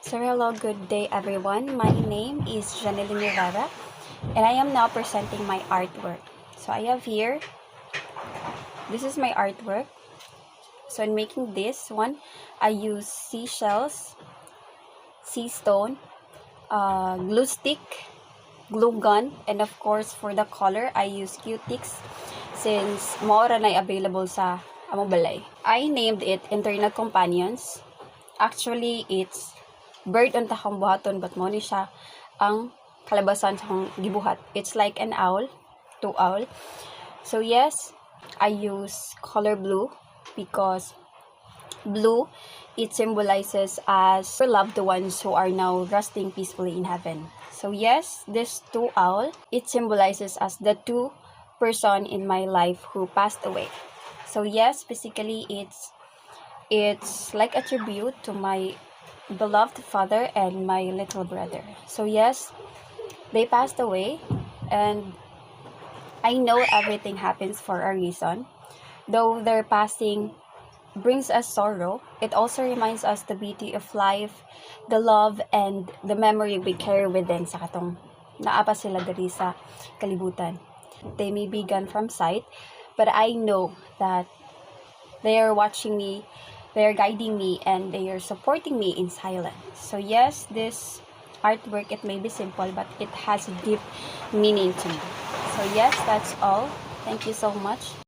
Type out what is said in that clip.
So hello, good day everyone. My name is Janeline Rivera and I am now presenting my artwork. So I have here, this is my artwork. So in making this one, I use seashells, sea stone, glue stick, glue gun, and of course for the color, I use Q-Tix since mora na available sa among balay. I named it Internal Companions. Actually, it's bird on takang buhaton, but mo ni siya ang kalabasan sa akong gibuhat. It's like an owl, two owl. So yes, I use color blue because blue, it symbolizes as our loved ones who are now resting peacefully in heaven. So yes, this two owl, it symbolizes as the two person in my life who passed away. So yes, basically it's like a tribute to my beloved father and my little brother. So yes, they passed away and I know everything happens for a reason. Though their passing brings us sorrow, it also reminds us the beauty of life, the love, and the memory we carry within sa katong naapa sila diri sa kalibutan. They may be gone from sight, but I know that they are watching me, they are guiding me, and they are supporting me in silence. So yes, this artwork, it may be simple, but it has a deep meaning to me. So yes, that's all. Thank you so much.